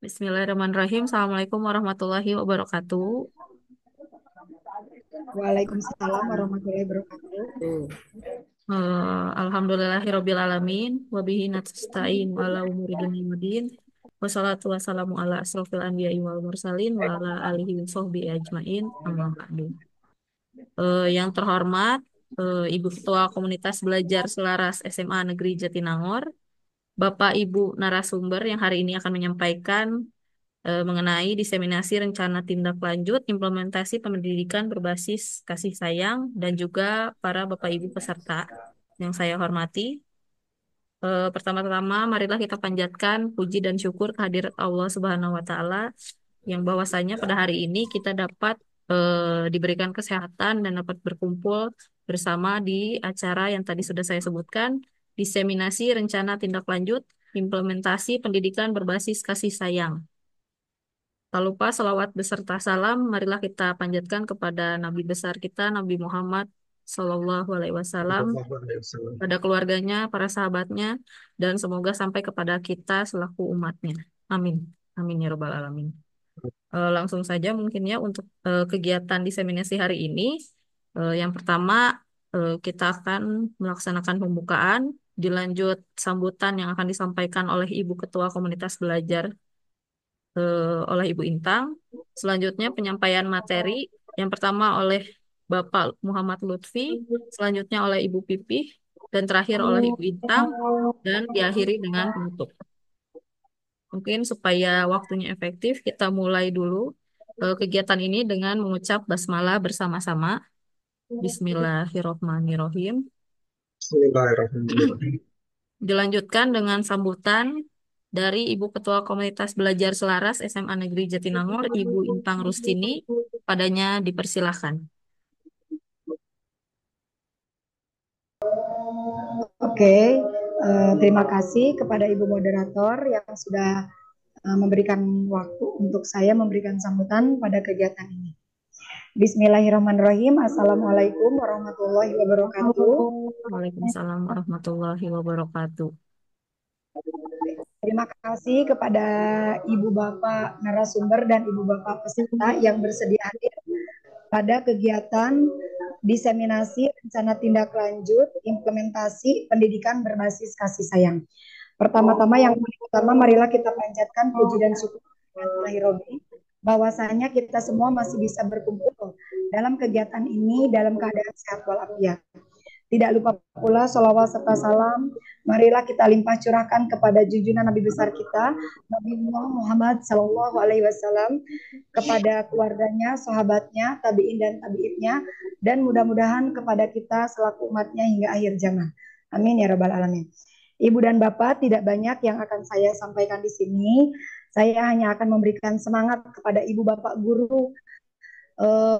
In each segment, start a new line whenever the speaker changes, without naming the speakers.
Bismillahirrahmanirrahim. Assalamualaikum warahmatullahi wabarakatuh.
Waalaikumsalam warahmatullahi wabarakatuh.
Alhamdulillahirabbil alamin wa bihi nasta'in wa ala umuri dunya waddin. Wassalatu wassalamu ala asrofil anbiya'i wal mursalin wa ala alihi wa sahbihi ajmain. Amma ba'du. Yang terhormat Ibu Ketua Komunitas Belajar Selaras SMA Negeri Jatinangor, Bapak Ibu narasumber yang hari ini akan menyampaikan mengenai diseminasi rencana tindak lanjut implementasi pendidikan berbasis kasih sayang dan juga para Bapak Ibu peserta yang saya hormati. Pertama-tama marilah kita panjatkan puji dan syukur kehadirat Allah Subhanahu wa taala yang bahwasanya pada hari ini kita dapat diberikan kesehatan dan dapat berkumpul bersama di acara yang tadi sudah saya sebutkan, diseminasi rencana tindak lanjut implementasi pendidikan berbasis kasih sayang. Tak lupa salawat beserta salam, marilah kita panjatkan kepada Nabi besar kita, Nabi Muhammad Sallallahu Alaihi Wasallam,
Sallallahu alaihi wasallam.
pada keluarganya, para sahabatnya, dan semoga sampai kepada kita selaku umatnya. Amin. Amin ya Rabbal Alamin. Langsung saja mungkin ya untuk kegiatan diseminasi hari ini. Yang pertama, kita akan melaksanakan pembukaan, dilanjut sambutan yang akan disampaikan oleh Ibu Ketua Komunitas Belajar oleh Ibu Intang. Selanjutnya penyampaian materi yang pertama oleh Bapak Muhammad Lutfi, selanjutnya oleh Ibu Pipih, dan terakhir oleh Ibu Intang, dan diakhiri dengan penutup. Mungkin supaya waktunya efektif, kita mulai dulu kegiatan ini dengan mengucap basmalah bersama-sama. Bismillahirrahmanirrahim.
Bismillahirrahmanirrahim.
Dilanjutkan dengan sambutan dari Ibu Ketua Komunitas Belajar Selaras SMA Negeri Jatinangor, Ibu Intang Rustini. Padanya dipersilahkan.
Oke, terima kasih kepada Ibu Moderator yang sudah memberikan waktu untuk saya memberikan sambutan pada kegiatan ini. Bismillahirrahmanirrahim. Assalamualaikum warahmatullahi wabarakatuh.
Waalaikumsalam warahmatullahi wabarakatuh.
Terima kasih kepada Ibu Bapak narasumber dan Ibu Bapak peserta yang bersedia hadir pada kegiatan diseminasi rencana tindak lanjut implementasi pendidikan berbasis kasih sayang. Pertama-tama yang pertama marilah kita panjatkan puji dan syukur bahwasanya kita semua masih bisa berkumpul dalam kegiatan ini dalam keadaan sehat walafiat. Tidak lupa pula salawat serta salam marilah kita limpah curahkan kepada junjungan Nabi besar kita Nabi Muhammad Sallallahu Alaihi Wasallam, kepada keluarganya, sahabatnya, tabiin dan tabiitnya, dan mudah-mudahan kepada kita selaku umatnya hingga akhir zaman. Amin ya rabbal alamin. Ibu dan Bapak, tidak banyak yang akan saya sampaikan di sini. Saya hanya akan memberikan semangat kepada Ibu Bapak guru,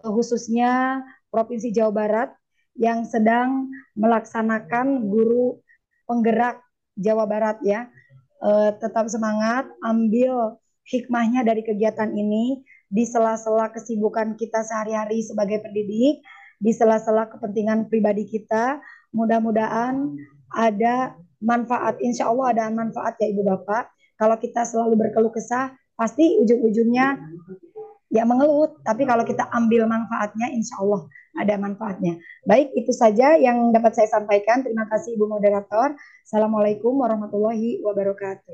khususnya Provinsi Jawa Barat yang sedang melaksanakan guru penggerak Jawa Barat ya. Tetap semangat, ambil hikmahnya dari kegiatan ini di sela-sela kesibukan kita sehari-hari sebagai pendidik, di sela-sela kepentingan pribadi kita. Mudah-mudahan ada manfaat, insya Allah ada manfaat ya Ibu Bapak. Kalau kita selalu berkeluh kesah, pasti ujung-ujungnya ya mengeluh. Tapi kalau kita ambil manfaatnya, insya Allah ada manfaatnya. Baik, itu saja yang dapat saya sampaikan. Terima kasih Ibu Moderator. Assalamualaikum warahmatullahi wabarakatuh.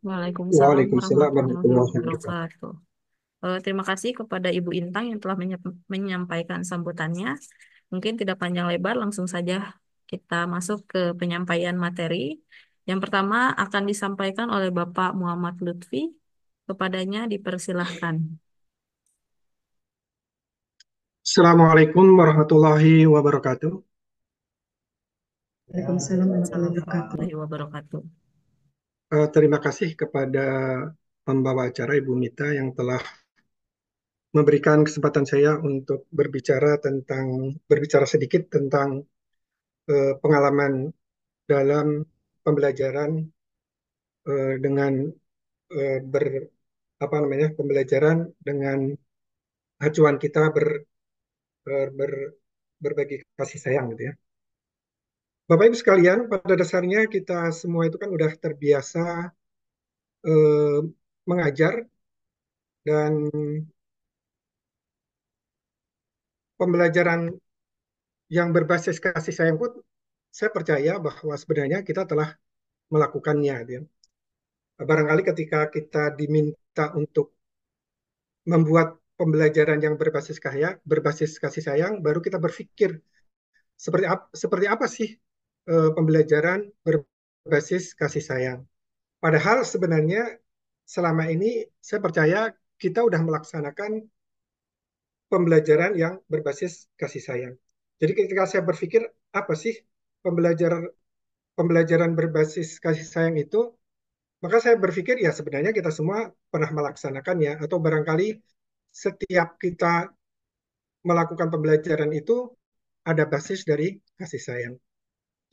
Waalaikumsalam
Waalaikumsalam
warahmatullahi
warahmatullahi wabarakatuh.
wabarakatuh. Terima kasih kepada Ibu Intang yang telah menyampaikan sambutannya. Mungkin tidak panjang lebar, langsung saja kita masuk ke penyampaian materi. Yang pertama akan disampaikan oleh Bapak Muhammad Lutfi. Kepadanya dipersilahkan.
Assalamualaikum warahmatullahi wabarakatuh. Waalaikumsalam warahmatullahi
Assalamualaikum
wabarakatuh.
warahmatullahi wabarakatuh.
Terima kasih kepada pembawa acara Ibu Mita yang telah memberikan kesempatan saya untuk berbicara sedikit tentang pengalaman dalam pembelajaran dengan ber apa namanya pembelajaran dengan acuan kita ber, ber, berbagi kasih sayang gitu ya. Bapak Ibu sekalian, pada dasarnya kita semua itu kan udah terbiasa
mengajar dan pembelajaran yang berbasis kasih sayang pun saya percaya bahwa sebenarnya kita telah melakukannya. Dia. Barangkali ketika kita diminta untuk membuat pembelajaran yang berbasis kasih sayang, baru kita berpikir seperti apa sih pembelajaran berbasis kasih sayang. Padahal sebenarnya selama ini saya percaya kita sudah melaksanakan pembelajaran yang berbasis kasih sayang. Jadi ketika saya berpikir apa sih pembelajaran pembelajaran berbasis kasih sayang itu, maka saya berpikir ya sebenarnya kita semua pernah melaksanakannya atau barangkali setiap kita melakukan pembelajaran itu ada basis dari kasih sayang.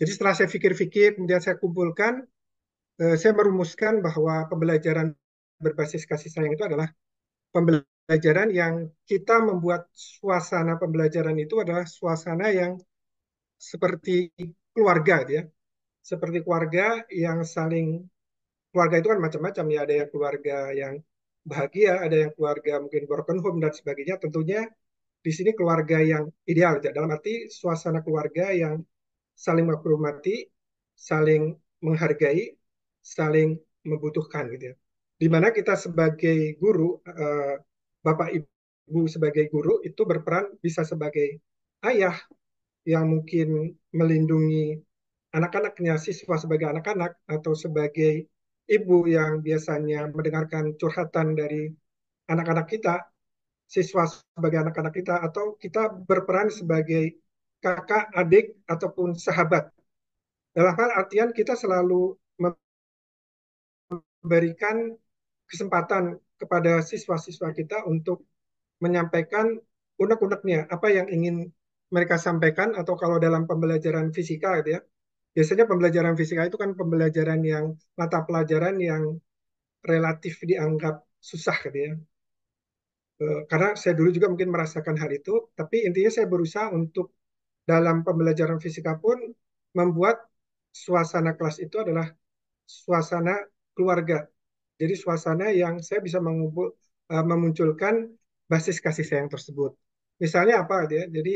Jadi setelah saya pikir-pikir, kemudian saya kumpulkan, saya merumuskan bahwa pembelajaran berbasis kasih sayang itu adalah pembelajaran yang kita membuat suasana pembelajaran itu adalah suasana yang seperti keluarga, ya, seperti keluarga yang saling keluarga itu kan macam-macam ya, ada yang keluarga yang bahagia, ada yang keluarga mungkin broken home dan sebagainya. Tentunya di sini keluarga yang ideal, ya, dalam arti suasana keluarga yang saling menghormati, saling menghargai, saling membutuhkan gitu ya. Di mana kita sebagai guru, bapak ibu sebagai guru itu berperan bisa sebagai ayah yang mungkin melindungi anak-anaknya, siswa sebagai anak-anak, atau sebagai ibu yang biasanya mendengarkan curhatan dari anak-anak kita, siswa sebagai anak-anak kita, atau kita berperan sebagai kakak, adik, ataupun sahabat. Dalam hal artian kita selalu memberikan kesempatan kepada siswa-siswa kita untuk menyampaikan unek-uneknya, apa yang ingin mereka sampaikan, atau kalau dalam pembelajaran fisika gitu ya, biasanya pembelajaran fisika itu kan pembelajaran yang mata pelajaran yang relatif dianggap susah gitu ya. Karena saya dulu juga mungkin merasakan hal itu, tapi intinya saya berusaha untuk dalam pembelajaran fisika pun membuat suasana kelas itu adalah suasana keluarga. Jadi suasana yang saya bisa memunculkan basis kasih sayang tersebut. Misalnya apa gitu ya? Jadi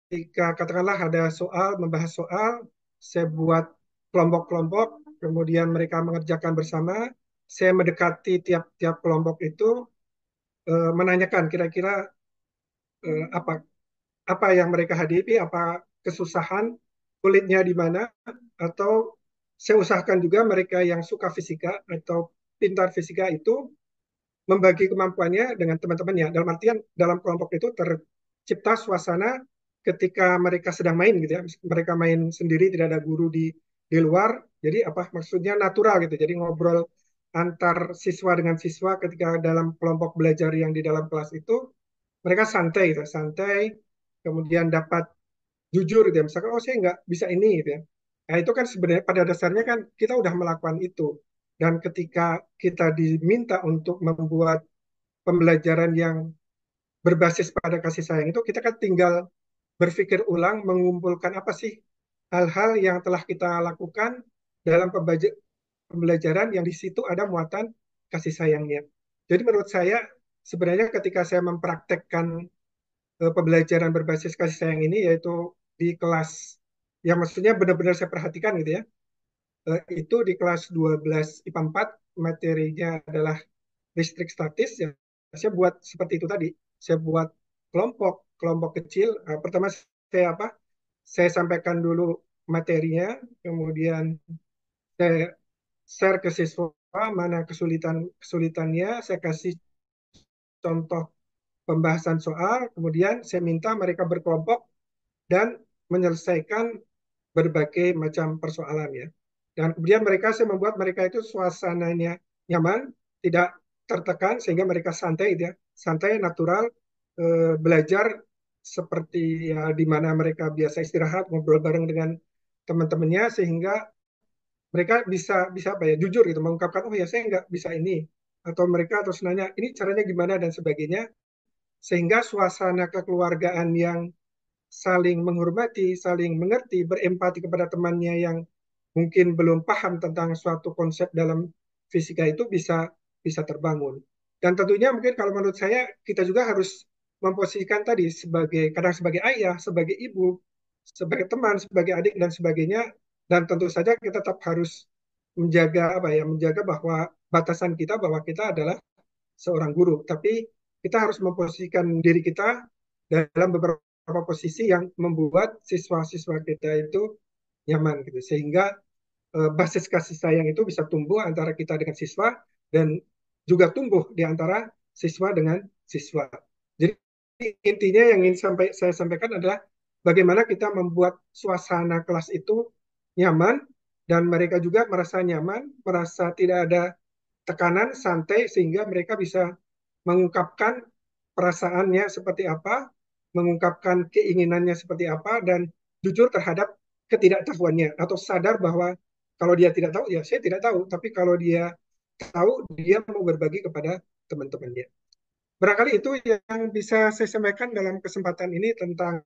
ketika katakanlah ada soal, membahas soal, saya buat kelompok-kelompok, kemudian mereka mengerjakan bersama, saya mendekati tiap-tiap kelompok itu, menanyakan kira-kira apa apa yang mereka hadapi, apa kesusahan, kulitnya di mana, atau saya usahakan juga mereka yang suka fisika atau pintar fisika itu membagi kemampuannya dengan teman-temannya. Dalam artian dalam kelompok itu tercipta suasana ketika mereka sedang main gitu ya. Mereka main sendiri, tidak ada guru di luar. Jadi apa maksudnya natural gitu. Jadi ngobrol antar siswa dengan siswa ketika dalam kelompok belajar yang di dalam kelas itu mereka santai gitu, santai kemudian dapat jujur gitu ya. Misalkan oh saya nggak bisa ini gitu ya. Nah itu kan sebenarnya pada dasarnya kan kita udah melakukan itu. Dan ketika kita diminta untuk membuat pembelajaran yang berbasis pada kasih sayang itu, kita kan tinggal berpikir ulang, mengumpulkan apa sih hal-hal yang telah kita lakukan dalam pembelajaran yang di situ ada muatan kasih sayangnya. Jadi menurut saya sebenarnya ketika saya mempraktekkan pembelajaran berbasis kasih sayang ini, yaitu di kelas yang maksudnya benar-benar saya perhatikan gitu ya, itu di kelas 12 IPA 4 materinya adalah listrik statis ya, saya buat seperti itu tadi. Saya buat kelompok kelompok kecil. Pertama saya apa? Saya sampaikan dulu materinya, kemudian saya share ke siswa mana kesulitannya, saya kasih contoh pembahasan soal, kemudian saya minta mereka berkelompok dan menyelesaikan berbagai macam persoalan ya. Dan kemudian saya membuat mereka itu suasananya nyaman, tidak tertekan sehingga mereka santai ya, santai natural, belajar seperti ya di mana mereka biasa istirahat ngobrol bareng dengan teman-temannya sehingga mereka bisa bisa apa ya jujur gitu mengungkapkan oh ya saya nggak bisa ini, atau mereka terus nanya ini caranya gimana dan sebagainya, sehingga suasana kekeluargaan yang saling menghormati, saling mengerti, berempati kepada temannya yang mungkin belum paham tentang suatu konsep dalam fisika itu bisa bisa terbangun. Dan tentunya mungkin kalau menurut saya kita juga harus memposisikan tadi sebagai kadang sebagai ayah, sebagai ibu, sebagai teman, sebagai adik dan sebagainya. Dan tentu saja kita tetap harus menjaga apa ya, menjaga bahwa batasan kita bahwa kita adalah seorang guru. Tapi kita harus memposisikan diri kita dalam beberapa posisi yang membuat siswa-siswa kita itu nyaman gitu. Sehingga basis kasih sayang itu bisa tumbuh antara kita dengan siswa dan juga tumbuh di antara siswa dengan siswa. Jadi intinya yang ingin saya sampaikan adalah bagaimana kita membuat suasana kelas itu nyaman dan mereka juga merasa nyaman, merasa tidak ada tekanan, santai sehingga mereka bisa mengungkapkan perasaannya seperti apa, mengungkapkan keinginannya seperti apa dan jujur terhadap ketidaktahuannya atau sadar bahwa kalau dia tidak tahu ya saya tidak tahu, tapi kalau dia tahu dia mau berbagi kepada teman-temannya. Barangkali itu yang bisa saya sampaikan dalam kesempatan ini tentang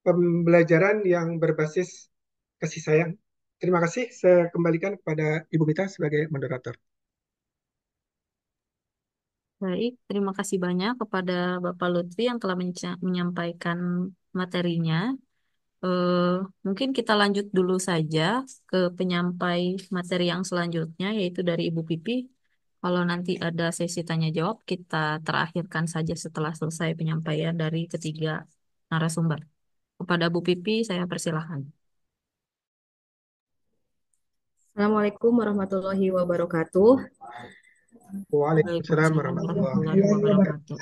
pembelajaran yang berbasis kasih sayang. Terima kasih, saya kembalikan kepada Ibu Mita sebagai moderator.
Baik, terima kasih banyak kepada Bapak Lutfi yang telah menyampaikan materinya. Eh, Mungkin kita lanjut dulu saja ke penyampai materi yang selanjutnya, yaitu dari Ibu Pipi. Kalau nanti ada sesi tanya jawab, kita terakhirkan saja setelah selesai penyampaian dari ketiga narasumber. Kepada Bu Pipi, saya persilahkan.
Assalamualaikum warahmatullahi wabarakatuh.
Waalaikumsalam
Waalaikumsalam
warahmatullahi
warahmatullahi wabarakatuh.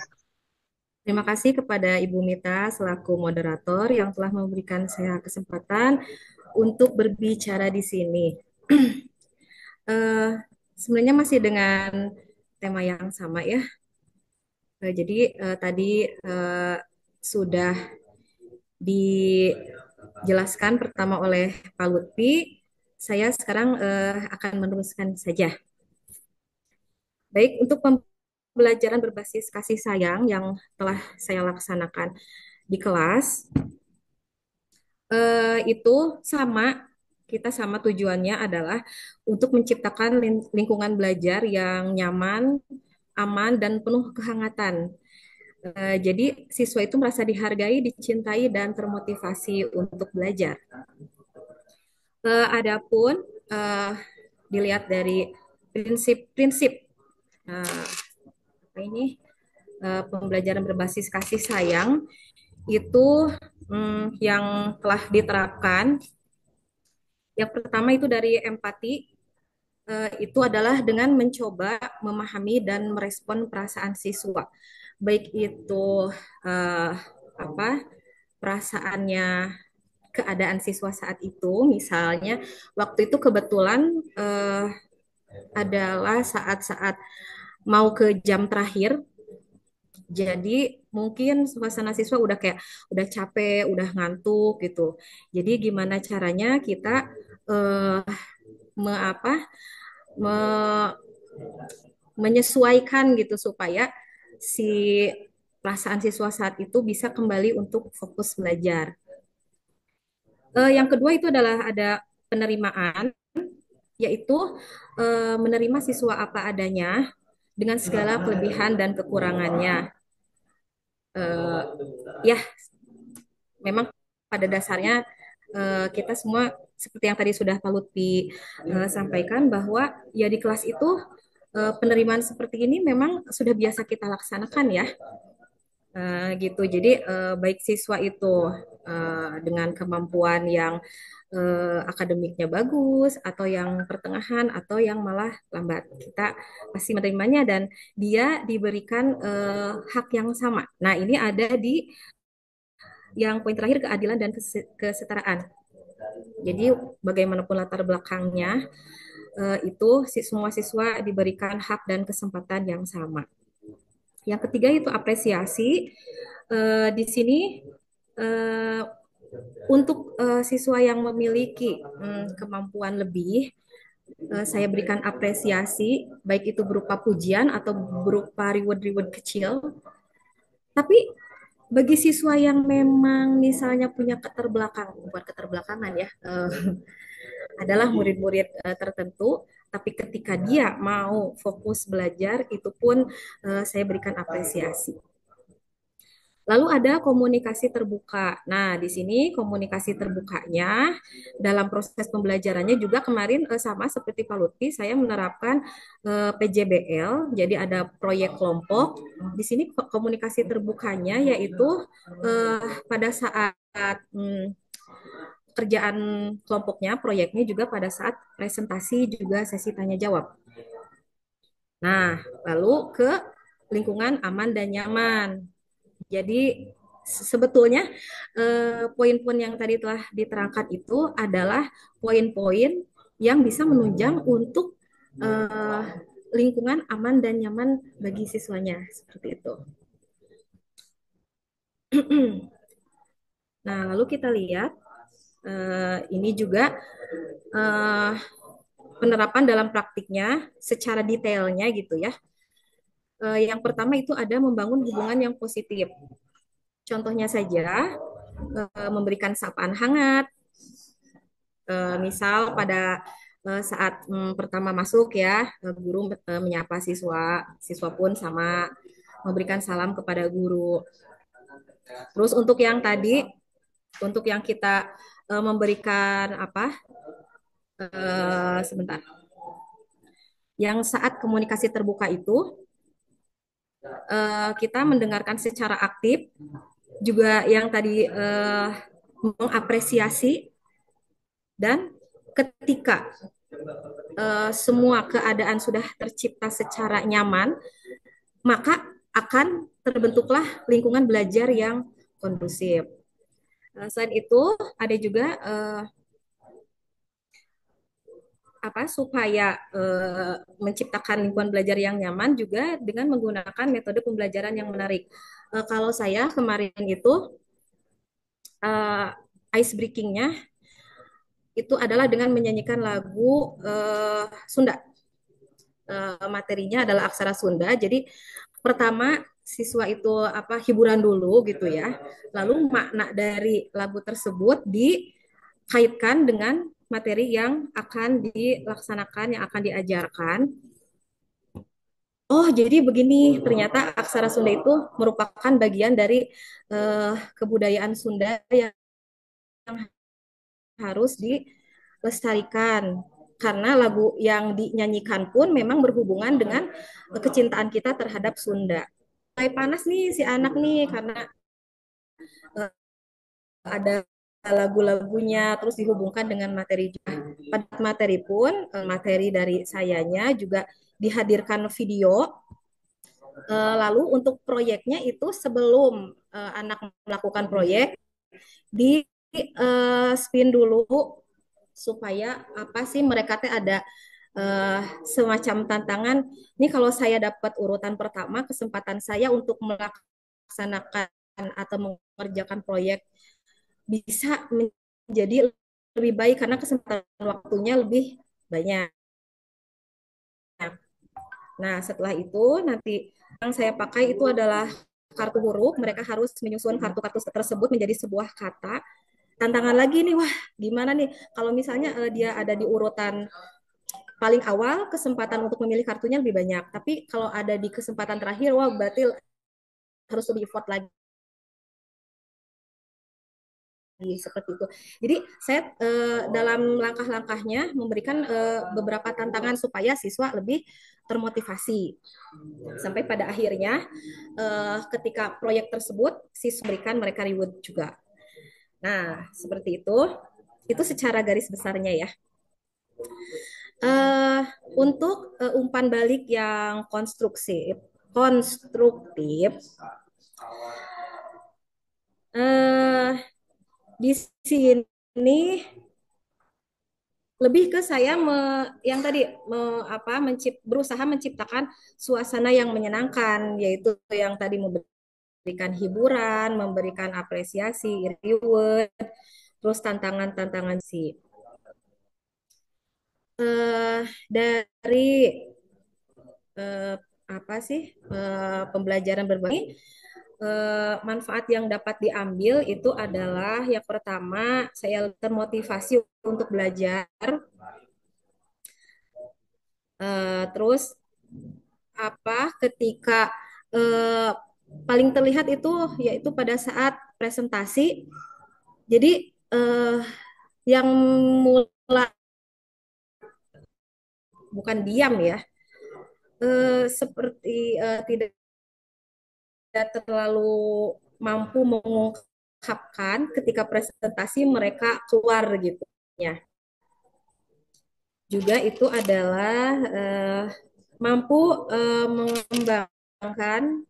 Terima kasih kepada Ibu Mita selaku moderator yang telah memberikan saya kesempatan untuk berbicara di sini. Eh, Sebenarnya masih dengan tema yang sama ya. Jadi tadi sudah dijelaskan pertama oleh Pak Lutfi. Saya sekarang akan meneruskan saja. Baik, untuk pembelajaran berbasis kasih sayang yang telah saya laksanakan di kelas, itu sama, kita sama tujuannya adalah untuk menciptakan lingkungan belajar yang nyaman, aman, dan penuh kehangatan. Jadi siswa itu merasa dihargai, dicintai, dan termotivasi untuk belajar. Adapun dilihat dari prinsip-prinsip apa ini pembelajaran berbasis kasih sayang itu yang telah diterapkan. Yang pertama itu dari empati, itu adalah dengan mencoba memahami dan merespon perasaan siswa, baik itu eh, apa perasaannya, keadaan siswa saat itu. Misalnya waktu itu kebetulan adalah saat-saat mau ke jam terakhir, jadi mungkin suasana siswa udah kayak udah capek, udah ngantuk gitu. Jadi gimana caranya kita eh, me, apa, me- menyesuaikan gitu supaya si perasaan siswa saat itu bisa kembali untuk fokus belajar. Yang kedua itu adalah ada penerimaan, yaitu menerima siswa apa adanya dengan segala kelebihan dan kekurangannya. Eh, ya, memang pada dasarnya kita semua seperti yang tadi sudah Pak Lutfi sampaikan bahwa ya di kelas itu penerimaan seperti ini memang sudah biasa kita laksanakan ya. Gitu. Jadi baik siswa itu dengan kemampuan yang akademiknya bagus atau yang pertengahan atau yang malah lambat, kita pasti menerimanya dan dia diberikan hak yang sama. Nah, ini ada di yang poin terakhir, keadilan dan kesetaraan. Jadi bagaimanapun latar belakangnya, itu semua siswa diberikan hak dan kesempatan yang sama. Yang ketiga itu apresiasi. Di sini untuk siswa yang memiliki kemampuan lebih, saya berikan apresiasi, baik itu berupa pujian atau berupa reward-reward kecil. Tapi bagi siswa yang memang misalnya punya keterbelakangan, bukan keterbelakangan ya, adalah murid-murid tertentu, tapi ketika dia mau fokus belajar, itu pun saya berikan apresiasi. Lalu ada komunikasi terbuka. Nah, di sini komunikasi terbukanya dalam proses pembelajarannya juga kemarin sama seperti Pak Lutfi, saya menerapkan PJBL, jadi ada proyek kelompok. Di sini komunikasi terbukanya yaitu pada saat kerjaan kelompoknya, proyeknya juga pada saat presentasi juga sesi tanya jawab. Nah, lalu ke lingkungan aman dan nyaman. Jadi sebetulnya poin-poin yang tadi telah diterangkan itu adalah poin-poin yang bisa menunjang untuk eh, lingkungan aman dan nyaman bagi siswanya seperti itu. Nah, lalu kita lihat ini juga eh, penerapan dalam praktiknya secara detailnya gitu ya. Yang pertama itu ada membangun hubungan yang positif. Contohnya saja memberikan sapaan hangat, misal pada saat pertama masuk ya, guru menyapa siswa, siswa pun sama memberikan salam kepada guru. Terus untuk yang tadi, untuk yang kita memberikan apa? Sebentar. Yang saat komunikasi terbuka itu kita mendengarkan secara aktif, juga yang tadi mengapresiasi, dan ketika semua keadaan sudah tercipta secara nyaman, maka akan terbentuklah lingkungan belajar yang kondusif. Selain itu, ada juga apa supaya menciptakan lingkungan belajar yang nyaman juga dengan menggunakan metode pembelajaran yang menarik. Kalau saya kemarin itu ice breakingnya itu adalah dengan menyanyikan lagu Sunda. Materinya adalah aksara Sunda. Jadi pertama siswa itu apa hiburan dulu gitu ya. Lalu makna dari lagu tersebut dikaitkan dengan materi yang akan dilaksanakan, yang akan diajarkan. Oh, jadi begini, ternyata aksara Sunda itu merupakan bagian dari kebudayaan Sunda yang harus dilestarikan. Karena lagu yang dinyanyikan pun memang berhubungan dengan kecintaan kita terhadap Sunda. Mulai panas nih si anak nih karena uh, ada lagu-lagunya terus dihubungkan dengan materi. Pada materi pun materi dari sayanya juga dihadirkan video. Lalu untuk proyeknya itu sebelum anak melakukan proyek di spin dulu supaya apa sih mereka teh ada semacam tantangan. Ini kalau saya dapat urutan pertama, kesempatan saya untuk melaksanakan atau mengerjakan proyek bisa menjadi lebih baik karena kesempatan waktunya lebih banyak. Nah, setelah itu nanti yang saya pakai itu adalah kartu huruf. Mereka harus menyusun kartu-kartu tersebut menjadi sebuah kata. Tantangan lagi nih, wah gimana nih kalau misalnya dia ada di urutan paling awal, kesempatan untuk memilih kartunya lebih banyak. Tapi kalau ada di kesempatan terakhir, wah berarti harus lebih effort lagi seperti itu. Jadi saya dalam langkah-langkahnya memberikan beberapa tantangan supaya siswa lebih termotivasi. Sampai pada akhirnya ketika proyek tersebut siswa berikan mereka reward juga. Nah, seperti itu. Itu secara garis besarnya ya. Uh, untuk umpan balik yang konstruktif, uh, di sini lebih ke saya yang tadi berusaha menciptakan suasana yang menyenangkan, yaitu yang tadi memberikan hiburan, memberikan apresiasi, reward, terus tantangan-tantangan sih. Dari apa sih pembelajaran berbagi manfaat yang dapat diambil itu adalah yang pertama, saya termotivasi untuk belajar. Terus ketika eh, paling terlihat itu yaitu pada saat presentasi. Jadi yang mulai bukan diam ya, seperti tidak terlalu mampu mengungkapkan ketika presentasi mereka keluar gitu ya. Juga itu adalah mampu mengembangkan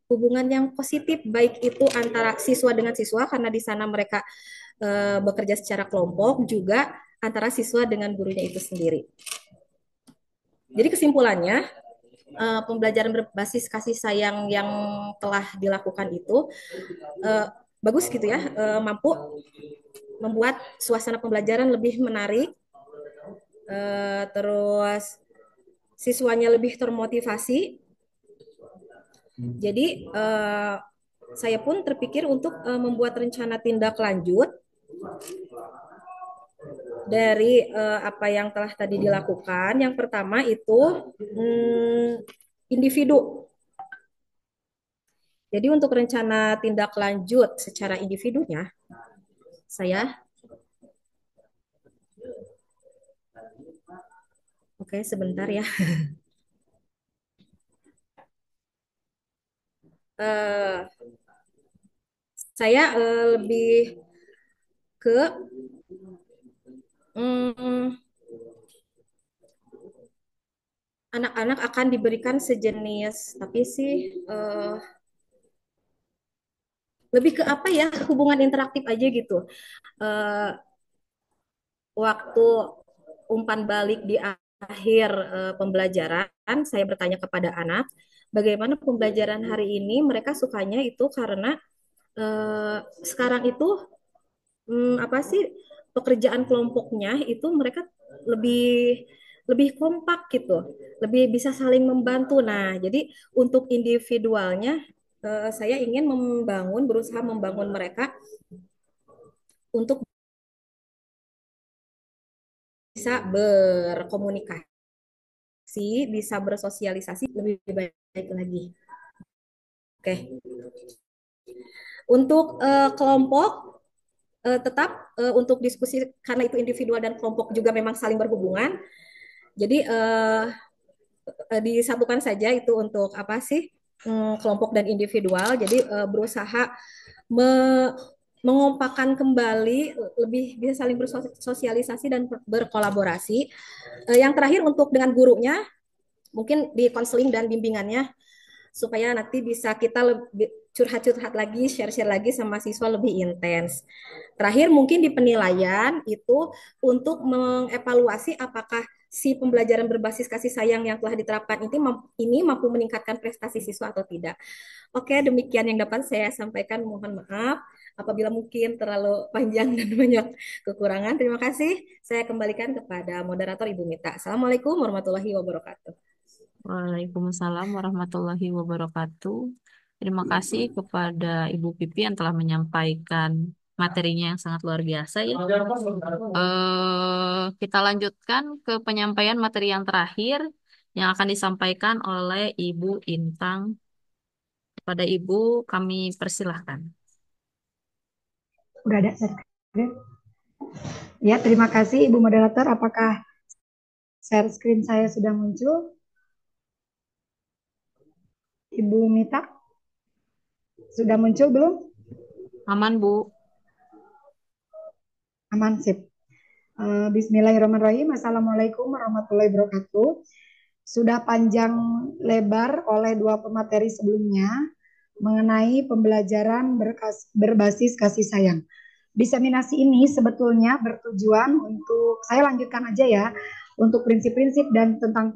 hubungan yang positif baik itu antara siswa dengan siswa karena di sana mereka bekerja secara kelompok, juga antara siswa dengan gurunya itu sendiri. Jadi kesimpulannya, pembelajaran berbasis kasih sayang yang telah dilakukan itu bagus gitu ya, mampu membuat suasana pembelajaran lebih menarik, terus siswanya lebih termotivasi. Jadi saya pun terpikir untuk membuat rencana tindak lanjut dari apa yang telah tadi dilakukan. Yang pertama itu individu. Jadi untuk rencana tindak lanjut secara individunya, saya oke sebentar ya. Saya lebih ke anak-anak akan diberikan sejenis, tapi sih lebih ke apa ya, hubungan interaktif aja gitu. Waktu umpan balik di akhir pembelajaran, saya bertanya kepada anak, bagaimana pembelajaran hari ini? Mereka sukanya itu karena sekarang itu apa sih, pekerjaan kelompoknya itu mereka lebih lebih kompak gitu, lebih bisa saling membantu. Nah, jadi untuk individualnya saya ingin berusaha membangun mereka untuk bisa berkomunikasi, bisa bersosialisasi lebih baik lagi. Oke. Untuk kelompok tetap untuk diskusi karena itu individual dan kelompok juga memang saling berhubungan. Jadi disatukan saja itu untuk apa sih, kelompok dan individual. Jadi berusaha me mengompakkan kembali, lebih bisa saling bersosialisasi dan berkolaborasi. Yang terakhir untuk dengan gurunya, mungkin di konseling dan bimbingannya supaya nanti bisa kita lebih curhat-curhat lagi, share-share lagi sama siswa lebih intens. Terakhir mungkin di penilaian itu untuk mengevaluasi apakah si pembelajaran berbasis kasih sayang yang telah diterapkan ini mampu meningkatkan prestasi siswa atau tidak. Oke, demikian yang dapat saya sampaikan. Mohon maaf apabila mungkin terlalu panjang dan banyak kekurangan. Terima kasih. Saya kembalikan kepada moderator Ibu Mita. Assalamualaikum warahmatullahi wabarakatuh.
Waalaikumsalam warahmatullahi wabarakatuh. Terima kasih kepada Ibu Pipi yang telah menyampaikan materinya yang sangat luar biasa ya. Kita lanjutkan ke penyampaian materi yang terakhir yang akan disampaikan oleh Ibu Intang. Kepada Ibu kami persilahkan.
Udah ada. Ya, terima kasih Ibu Moderator. Apakah share screen saya sudah muncul? Ibu Mita, sudah muncul belum?
Aman, Bu.
Aman, sip. Bismillahirrahmanirrahim. Assalamualaikum warahmatullahi wabarakatuh. Sudah panjang lebar oleh dua pemateri sebelumnya mengenai pembelajaran berbasis kasih sayang. Diseminasi ini sebetulnya bertujuan untuk, saya lanjutkan aja ya, untuk prinsip-prinsip dan tentang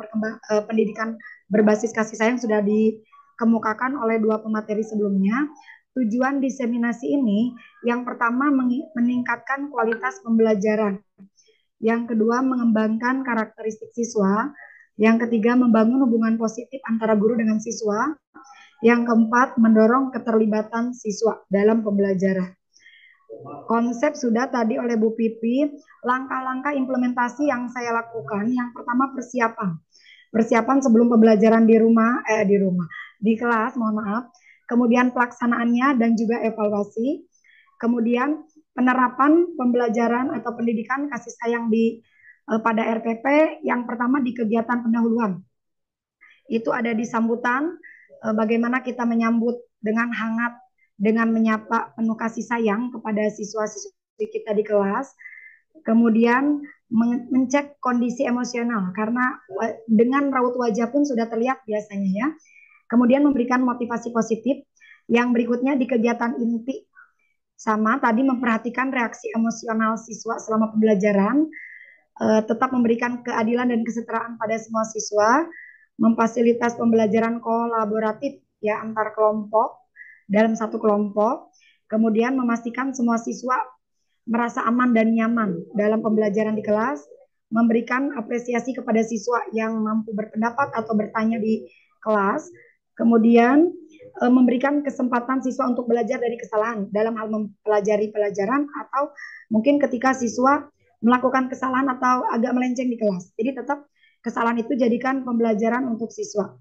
pendidikan berbasis kasih sayang sudah dikemukakan oleh dua pemateri sebelumnya. Tujuan diseminasi ini yang pertama meningkatkan kualitas pembelajaran, yang kedua mengembangkan karakteristik siswa, yang ketiga membangun hubungan positif antara guru dengan siswa, Yang keempat, mendorong keterlibatan siswa dalam pembelajaran. Konsep sudah tadi oleh Bu Pipi, langkah-langkah implementasi yang saya lakukan, yang pertama persiapan. Persiapan sebelum pembelajaran di kelas, mohon maaf. Kemudian pelaksanaannya dan juga evaluasi. Kemudian penerapan pembelajaran atau pendidikan kasih sayang pada RPP yang pertama di kegiatan pendahuluan. Itu ada di sambutan, bagaimana kita menyambut dengan hangat, dengan menyapa penuh kasih sayang kepada siswa-siswi kita di kelas. Kemudian mencek kondisi emosional karena dengan raut wajah pun sudah terlihat biasanya ya. Kemudian memberikan motivasi positif. Yang berikutnya di kegiatan inti sama tadi memperhatikan reaksi emosional siswa selama pembelajaran, tetap memberikan keadilan dan kesetaraan pada semua siswa, memfasilitas pembelajaran kolaboratif ya antar kelompok dalam satu kelompok, kemudian memastikan semua siswa merasa aman dan nyaman dalam pembelajaran di kelas, memberikan apresiasi kepada siswa yang mampu berpendapat atau bertanya di kelas, kemudian memberikan kesempatan siswa untuk belajar dari kesalahan dalam hal mempelajari pelajaran atau mungkin ketika siswa melakukan kesalahan atau agak melenceng di kelas. Jadi tetap kesalahan itu jadikan pembelajaran untuk siswa.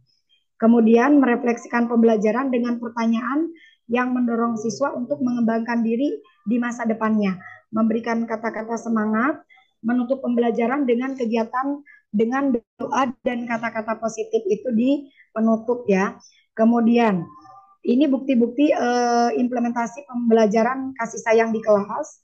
Kemudian merefleksikan pembelajaran dengan pertanyaan yang mendorong siswa untuk mengembangkan diri di masa depannya, memberikan kata-kata semangat, menutup pembelajaran dengan kegiatan dengan doa dan kata-kata positif itu di penutup ya. Kemudian ini bukti-bukti implementasi pembelajaran kasih sayang di kelas,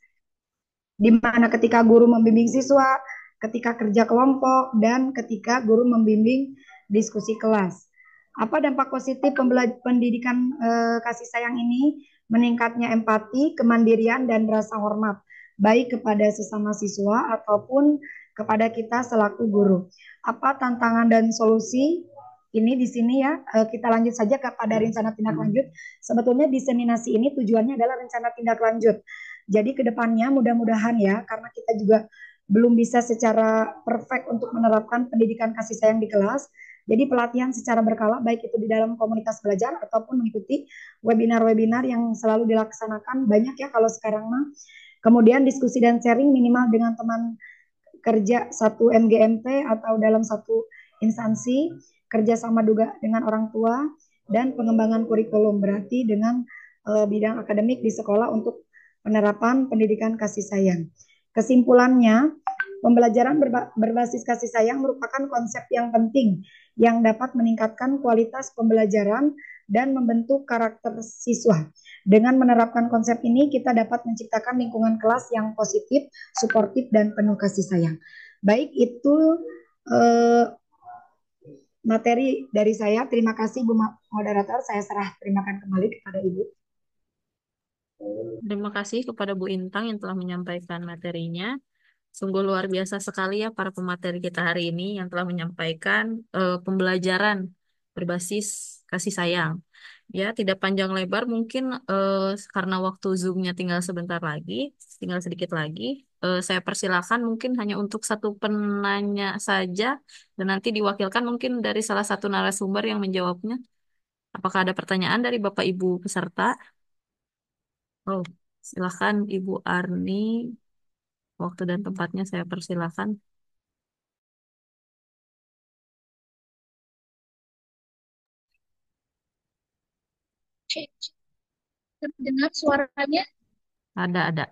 di mana ketika guru membimbing siswa, ketika kerja kelompok, dan ketika guru membimbing diskusi kelas. Apa dampak positif pendidikan kasih sayang ini? Meningkatnya empati, kemandirian, dan rasa hormat, baik kepada sesama siswa ataupun kepada kita selaku guru. Apa tantangan dan solusi? Ini di sini ya, kita lanjut saja kepada rencana tindak lanjut. Sebetulnya diseminasi ini tujuannya adalah rencana tindak lanjut. Jadi kedepannya mudah-mudahan ya, karena kita juga belum bisa secara perfect untuk menerapkan pendidikan kasih sayang di kelas. Jadi pelatihan secara berkala, baik itu di dalam komunitas belajar ataupun mengikuti webinar-webinar yang selalu dilaksanakan. Banyak ya kalau sekarang mah. Kemudian diskusi dan sharing minimal dengan teman kerja satu MGMT atau dalam satu instansi, kerjasama juga dengan orang tua, dan pengembangan kurikulum berarti dengan bidang akademik di sekolah untuk penerapan pendidikan kasih sayang. Kesimpulannya, pembelajaran berbasis kasih sayang merupakan konsep yang penting yang dapat meningkatkan kualitas pembelajaran dan membentuk karakter siswa. Dengan menerapkan konsep ini, kita dapat menciptakan lingkungan kelas yang positif, suportif, dan penuh kasih sayang. Baik, itu materi dari saya. Terima kasih Bu Moderator. Saya serah terimakan kembali kepada Ibu.
Terima kasih kepada Bu Intang yang telah menyampaikan materinya. Sungguh luar biasa sekali ya para pemateri kita hari ini yang telah menyampaikan pembelajaran berbasis kasih sayang. Ya, tidak panjang lebar mungkin karena waktu Zoom-nya tinggal sebentar lagi, tinggal sedikit lagi. Saya persilakan mungkin hanya untuk satu penanya saja dan nanti diwakilkan mungkin dari salah satu narasumber yang menjawabnya. Apakah ada pertanyaan dari Bapak Ibu peserta? Oh, silakan Ibu Arni. Waktu dan tempatnya saya persilakan.
Cek, terdengar suaranya.
Ada.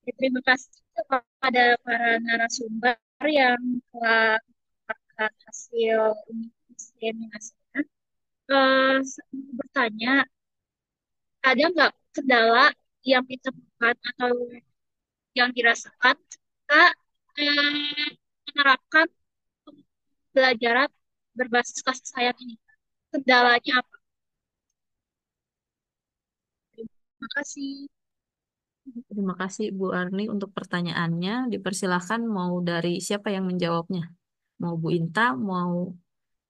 Terima kasih kepada para narasumber yang telah mendapatkan hasil diseminasinya. Bertanya, ada nggak kendala yang ditemukan atau yang dirasakan ketika menerapkan pembelajaran berbasis kasih sayang ini? Kendalanya apa? Terima kasih.
Terima kasih Bu Arni untuk pertanyaannya. Dipersilakan mau dari siapa yang menjawabnya? Mau Bu Inta, mau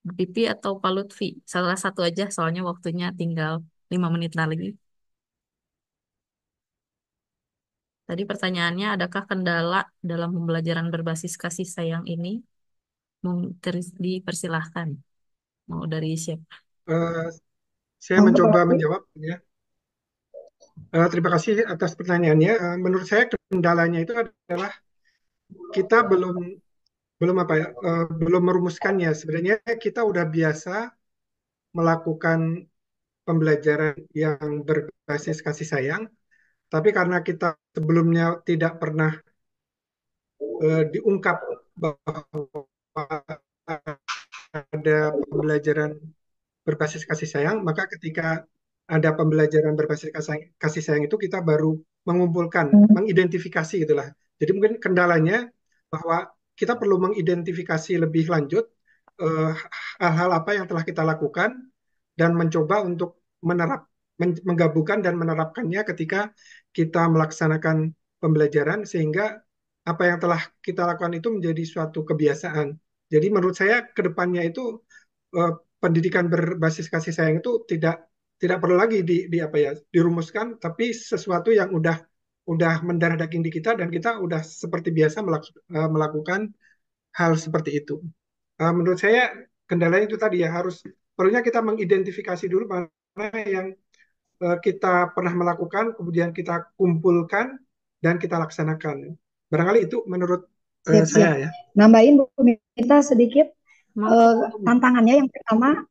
Bu Pipi atau Pak Lutfi? Salah satu aja, soalnya waktunya tinggal 5 menit lagi. Tadi pertanyaannya, adakah kendala dalam pembelajaran berbasis kasih sayang ini? Dipersilahkan. Mau dari siapa?
Eh, saya
Monggo Pak
mencoba
Wahid.
menjawab ya. Terima kasih atas pertanyaannya. Menurut saya kendalanya itu adalah kita belum belum apa ya, belum merumuskannya. Sebenarnya kita udah biasa melakukan pembelajaran yang berbasis kasih sayang, tapi karena kita sebelumnya tidak pernah diungkap bahwa ada pembelajaran berbasis kasih sayang, maka ketika ada pembelajaran berbasis kasih sayang itu kita baru mengumpulkan, mengidentifikasi itulah. Jadi mungkin kendalanya bahwa kita perlu mengidentifikasi lebih lanjut eh, hal-hal apa yang telah kita lakukan dan mencoba untuk menggabungkan dan menerapkannya ketika kita melaksanakan pembelajaran sehingga apa yang telah kita lakukan itu menjadi suatu kebiasaan. Jadi menurut saya ke depannya itu eh, pendidikan berbasis kasih sayang itu tidak perlu lagi di apa ya dirumuskan, tapi sesuatu yang udah mendarah daging di kita dan kita udah seperti biasa melakukan hal seperti itu. Menurut saya kendalanya itu tadi ya harus perlunya kita mengidentifikasi dulu mana yang kita pernah melakukan, kemudian kita kumpulkan dan kita laksanakan. Barangkali itu menurut saya
Siap-siap.
ya.
Nambahin Bu Mita sedikit
Monggo.
tantangannya yang pertama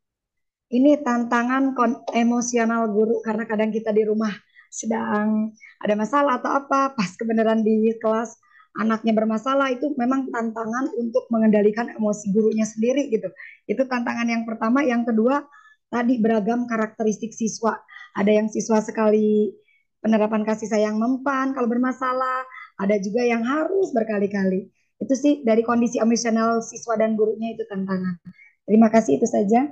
ini tantangan emosional guru karena kadang kita di rumah sedang ada masalah atau apa pas kebenaran di kelas anaknya bermasalah itu memang tantangan untuk mengendalikan emosi gurunya sendiri gitu. Itu tantangan yang pertama. Yang kedua tadi beragam karakteristik siswa. Ada yang siswa sekali penerapan kasih sayang mempan kalau bermasalah, ada juga yang harus berkali-kali. Itu sih dari kondisi emosional siswa dan gurunya itu tantangan. Terima kasih itu saja.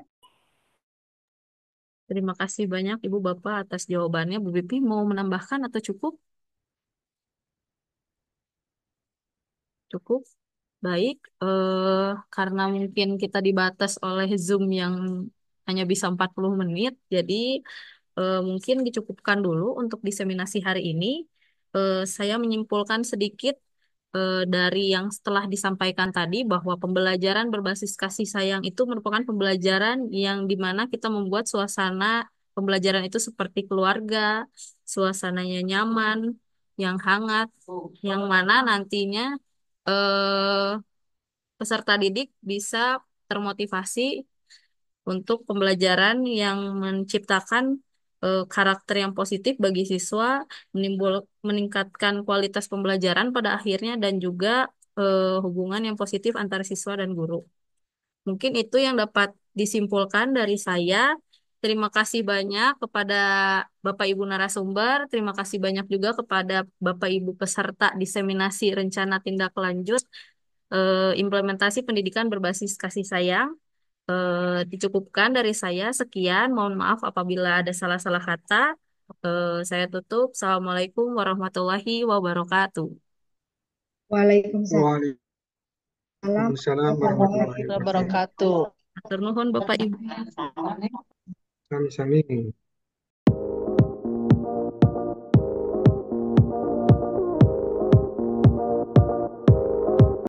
Terima kasih banyak Ibu Bapak atas jawabannya. Bu Bipi mau menambahkan atau cukup? Cukup. Baik, karena mungkin kita dibatas oleh Zoom yang hanya bisa 40 menit, jadi mungkin dicukupkan dulu untuk diseminasi hari ini. Saya menyimpulkan sedikit dari yang setelah disampaikan tadi bahwa pembelajaran berbasis kasih sayang itu merupakan pembelajaran yang dimana kita membuat suasana pembelajaran itu seperti keluarga, suasananya nyaman, yang hangat, yang mana nantinya peserta didik bisa termotivasi untuk pembelajaran yang menciptakan karakter yang positif bagi siswa, meningkatkan kualitas pembelajaran pada akhirnya dan juga hubungan yang positif antara siswa dan guru. Mungkin itu yang dapat disimpulkan dari saya. Terima kasih banyak kepada Bapak Ibu narasumber, terima kasih banyak juga kepada Bapak Ibu peserta diseminasi rencana tindak lanjut implementasi pendidikan berbasis kasih sayang. Dicukupkan dari saya. Sekian, mohon maaf apabila ada salah-salah kata. Saya tutup. Assalamualaikum warahmatullahi wabarakatuh.
Waalaikumsalam
Waalaikumsalam warahmatullahi
warahmatullahi
wabarakatuh.
wabarakatuh.
Atur nuhun Bapak Ibu.
Sami-sami.